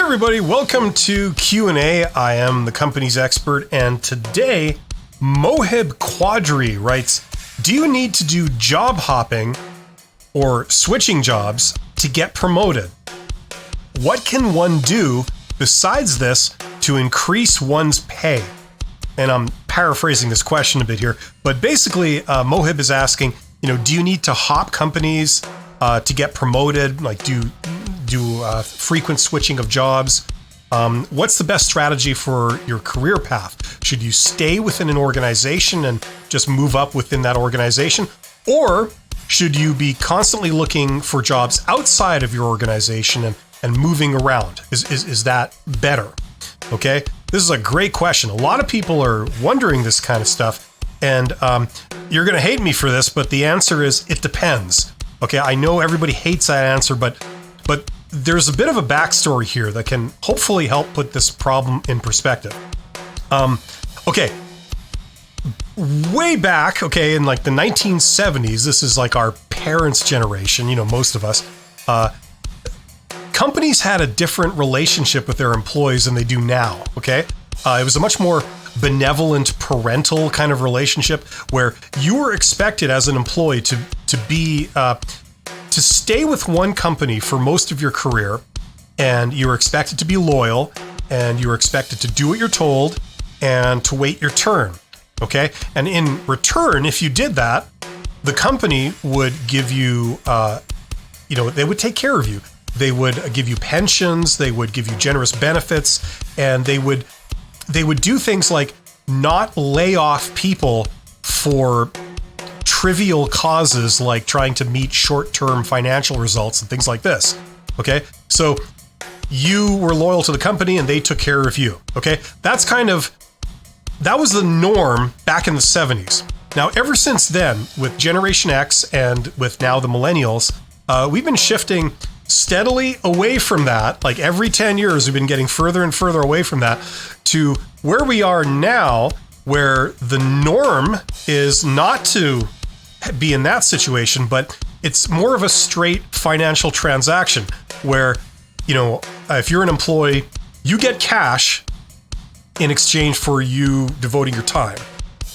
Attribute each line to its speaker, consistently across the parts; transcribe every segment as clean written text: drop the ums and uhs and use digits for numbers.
Speaker 1: everybody, welcome to Q&A. I am the company's expert, and today Mohib Quadri writes, do you need to do job hopping or switching jobs to get promoted? What can one do besides this to increase one's pay? And I'm paraphrasing this question a bit here, but basically Mohib is asking, do you need to hop companies to get promoted? Like do frequent switching of jobs? What's the best strategy for your career path? Should you stay within an organization and just move up within that organization? Or should you be constantly looking for jobs outside of your organization and moving around? Is that better? Okay, this is a great question. A lot of people are wondering this kind of stuff, and you're going to hate me for this, but the answer is it depends. Okay, I know everybody hates that answer, but there's a bit of a backstory here that can hopefully help put this problem in perspective. Okay, way back, in like the 1970s, this is like our parents' generation, most of us, companies had a different relationship with their employees than they do now, okay? It was a much more benevolent parental kind of relationship where you were expected as an employee to stay with one company for most of your career, and you were expected to be loyal, and you were expected to do what you're told and to wait your turn, okay? And in return, if you did that, the company would give you, they would take care of you. They would give you pensions, they would give you generous benefits, and they would do things like not lay off people for trivial causes like trying to meet short-term financial results and things like this, okay? So you were loyal to the company and they took care of you, okay? That was the norm back in the 70s. Now, ever since then, with Generation X and with now the millennials, we've been shifting steadily away from that. Like every 10 years, we've been getting further and further away from that to where we are now, where the norm is not to be in that situation, but it's more of a straight financial transaction where, if you're an employee, you get cash in exchange for you devoting your time.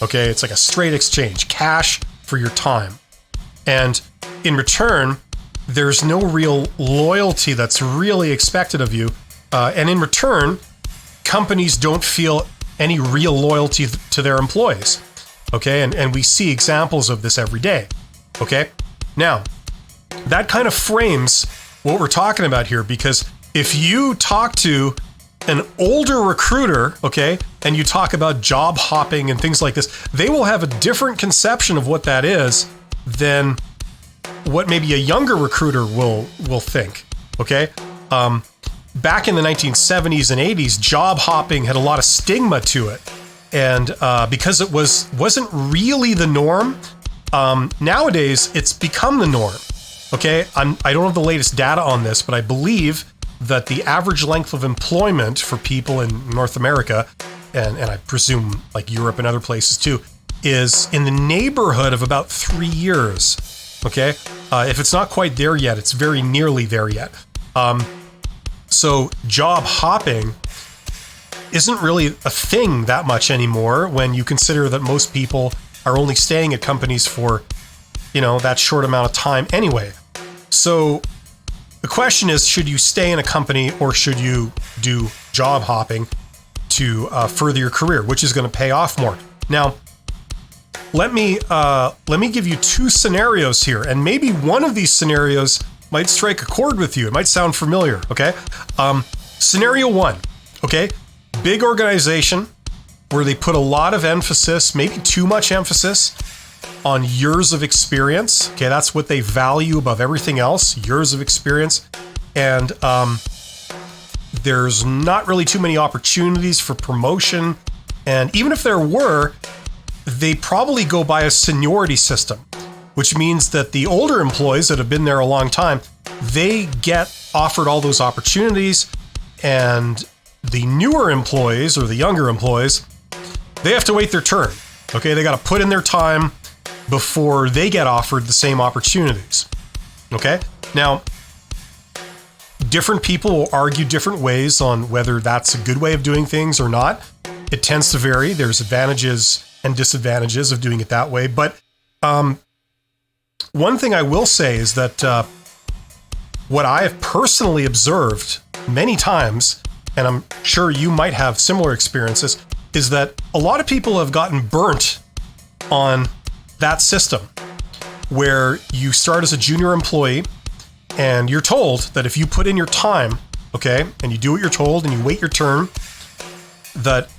Speaker 1: Okay, it's like a straight exchange, cash for your time. And in return, there's no real loyalty that's really expected of you. And in return, companies don't feel any real loyalty to their employees. Okay, and we see examples of this every day. Okay, now that kind of frames what we're talking about here, because if you talk to an older recruiter, okay, and you talk about job hopping and things like this, they will have a different conception of what that is than what maybe a younger recruiter will think, okay? Back in the 1970s and 80s, job hopping had a lot of stigma to it. And because it wasn't really the norm, nowadays it's become the norm, okay? I don't have the latest data on this, but I believe that the average length of employment for people in North America, and I presume like Europe and other places too, is in the neighborhood of about 3 years. Okay, if it's not quite there yet, it's very nearly there yet. So job hopping isn't really a thing that much anymore when you consider that most people are only staying at companies for, that short amount of time anyway. So the question is, should you stay in a company or should you do job hopping to further your career, which is going to pay off more? Now, let me give you two scenarios here, and maybe one of these scenarios might strike a chord with you. It might sound familiar, okay? Scenario one, okay? Big organization where they put a lot of emphasis, maybe too much emphasis, on years of experience. Okay, that's what they value above everything else, years of experience. And there's not really too many opportunities for promotion. And even if there were, they probably go by a seniority system, which means that the older employees that have been there a long time, they get offered all those opportunities, and the newer employees or the younger employees, they have to wait their turn. Okay, they got to put in their time before they get offered the same opportunities. Okay, now different people will argue different ways on whether that's a good way of doing things or not. It tends to vary. There's advantages and disadvantages of doing it that way. But one thing I will say is that what I have personally observed many times, and I'm sure you might have similar experiences, is that a lot of people have gotten burnt on that system where you start as a junior employee and you're told that if you put in your time, okay, and you do what you're told and you wait your turn, that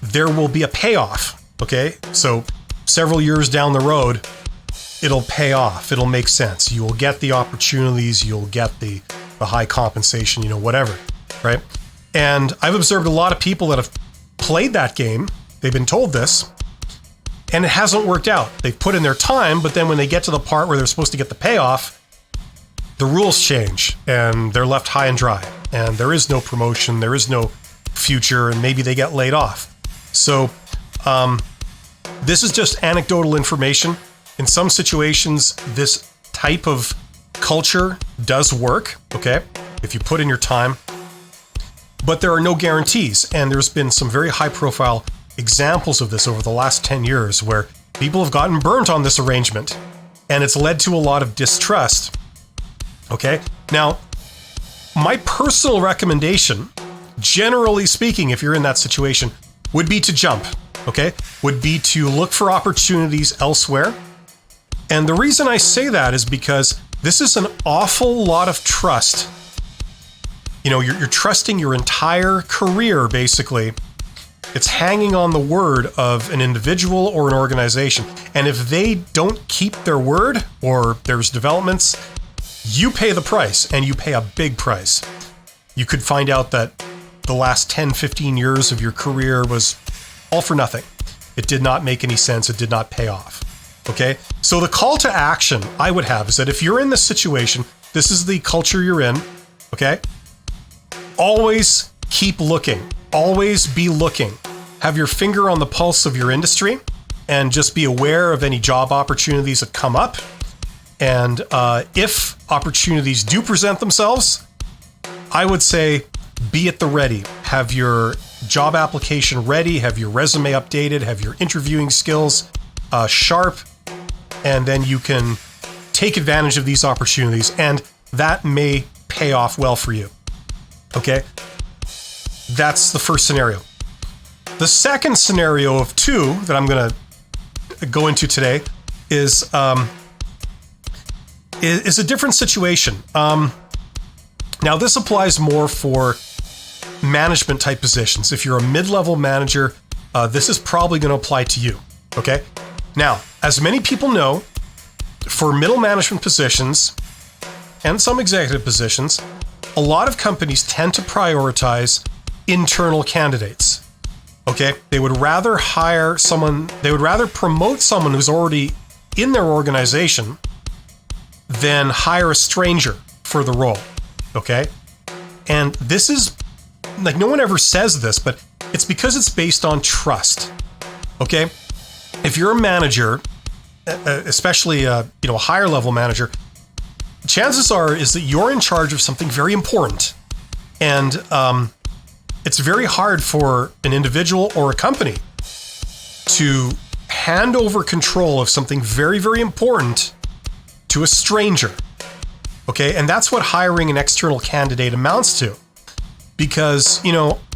Speaker 1: there will be a payoff, okay? So several years down the road, it'll pay off. It'll make sense. You will get the opportunities. You'll get the high compensation, whatever, right? And I've observed a lot of people that have played that game. They've been told this, and it hasn't worked out. They've put in their time, but then when they get to the part where they're supposed to get the payoff, the rules change and they're left high and dry. And there is no promotion. There is no future, and maybe they get laid off. So this is just anecdotal information. In some situations, this type of culture does work, okay, if you put in your time. But there are no guarantees. And there's been some very high-profile examples of this over the last 10 years where people have gotten burnt on this arrangement. And it's led to a lot of distrust, okay? Now, my personal recommendation, generally speaking, if you're in that situation, would be to jump, okay? Would be to look for opportunities elsewhere. And the reason I say that is because this is an awful lot of trust. You're trusting your entire career, basically. It's hanging on the word of an individual or an organization. And if they don't keep their word or there's developments, you pay the price, and you pay a big price. You could find out that the last 10, 15 years of your career was all for nothing. It did not make any sense. It did not pay off. Okay? So the call to action I would have is that if you're in this situation, this is the culture you're in, okay? Always keep looking. Always be looking. Have your finger on the pulse of your industry and just be aware of any job opportunities that come up. And if opportunities do present themselves, I would say be at the ready. Have your job application ready, have your resume updated, have your interviewing skills sharp, and then you can take advantage of these opportunities, and that may pay off well for you. Okay? That's the first scenario. The second scenario of two that I'm going to go into today is a different situation. Now, this applies more for management type positions. If you're a mid-level manager, this is probably going to apply to you. Okay? Now, as many people know, for middle management positions and some executive positions, a lot of companies tend to prioritize internal candidates. Okay? They would rather promote someone who's already in their organization than hire a stranger for the role. Okay? And this is, like, no one ever says this, but it's because it's based on trust. Okay? If you're a manager, especially a higher level manager, chances are is that you're in charge of something very important. And it's very hard for an individual or a company to hand over control of something very, very important to a stranger. Okay? And that's what hiring an external candidate amounts to. Because,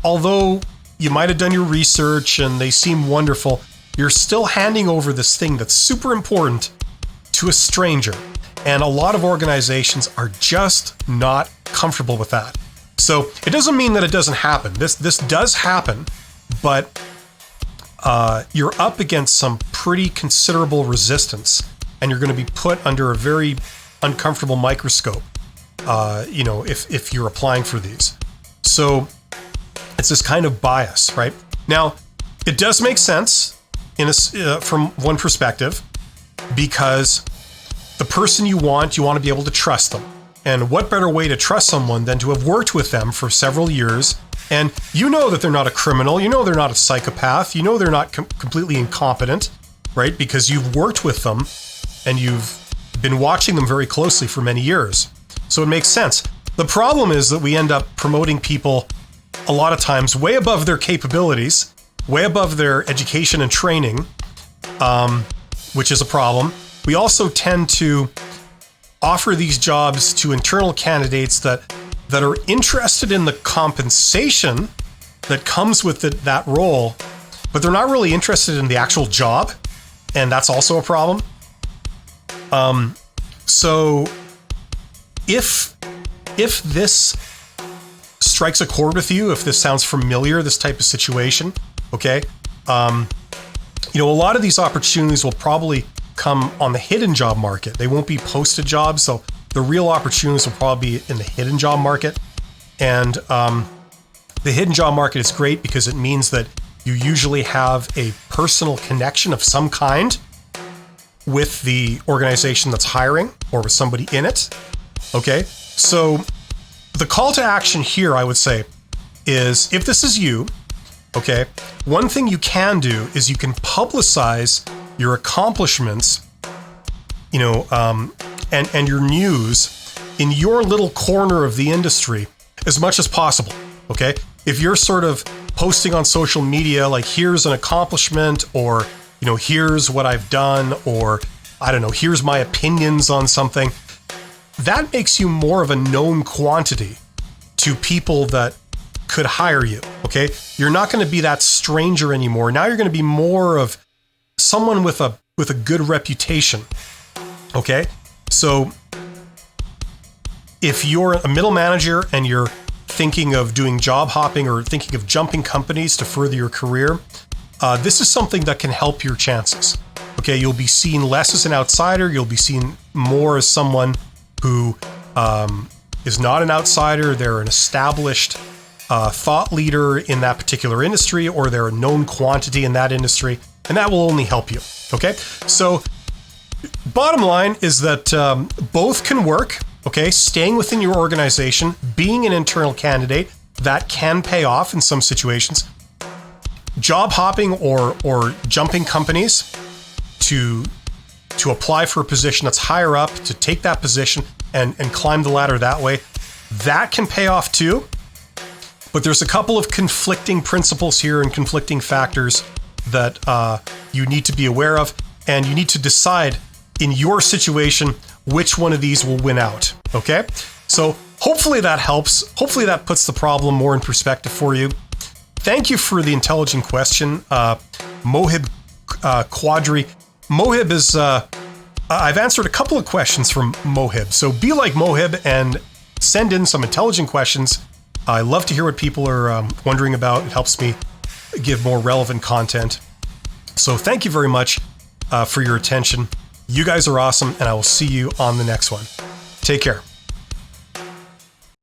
Speaker 1: although you might have done your research and they seem wonderful, you're still handing over this thing that's super important to a stranger. And a lot of organizations are just not comfortable with that. So it doesn't mean that it doesn't happen. This does happen, but you're up against some pretty considerable resistance, and you're going to be put under a very uncomfortable microscope, if you're applying for these. So it's this kind of bias, right? Now, it does make sense from one perspective, because the person you want to be able to trust them. And what better way to trust someone than to have worked with them for several years, and that they're not a criminal, they're not a psychopath, they're not completely incompetent, right? Because you've worked with them and you've been watching them very closely for many years. So it makes sense. The problem is that we end up promoting people a lot of times way above their capabilities, way above their education and training, which is a problem. We also tend to offer these jobs to internal candidates that are interested in the compensation that comes with that role, but they're not really interested in the actual job, and that's also a problem. So if this strikes a chord with you, if this sounds familiar, this type of situation, okay, a lot of these opportunities will probably come on the hidden job market. They won't be posted jobs, so the real opportunities will probably be in the hidden job market. And the hidden job market is great because it means that you usually have a personal connection of some kind with the organization that's hiring or with somebody in it. Okay, so the call to action here, I would say, is if this is you, okay, one thing you can do is you can publicize your accomplishments, and your news in your little corner of the industry as much as possible, okay? If you're sort of posting on social media, like here's an accomplishment, or, here's what I've done, or I don't know, here's my opinions on something, that makes you more of a known quantity to people that could hire you, okay? You're not going to be that stranger anymore. Now you're going to be more of someone with a good reputation, okay? So if you're a middle manager and you're thinking of doing job hopping or thinking of jumping companies to further your career, this is something that can help your chances, okay? You'll be seen less as an outsider. You'll be seen more as someone who is not an outsider. They're an established thought leader in that particular industry, or they're a known quantity in that industry, and that will only help you, okay? So bottom line is that both can work, okay? Staying within your organization, being an internal candidate, that can pay off in some situations. Job hopping or jumping companies to apply for a position that's higher up, to take that position and climb the ladder that way, that can pay off too. But there's a couple of conflicting principles here and conflicting factors that you need to be aware of, and you need to decide in your situation which one of these will win out, okay? So hopefully that helps. Hopefully that puts the problem more in perspective for you. Thank you for the intelligent question, Mohib Quadri. Mohib is, I've answered a couple of questions from Mohib, so be like Mohib and send in some intelligent questions. I love to hear what people are wondering about. It helps me give more relevant content. So thank you very much for your attention. You guys are awesome, and I will see you on the next one. Take care.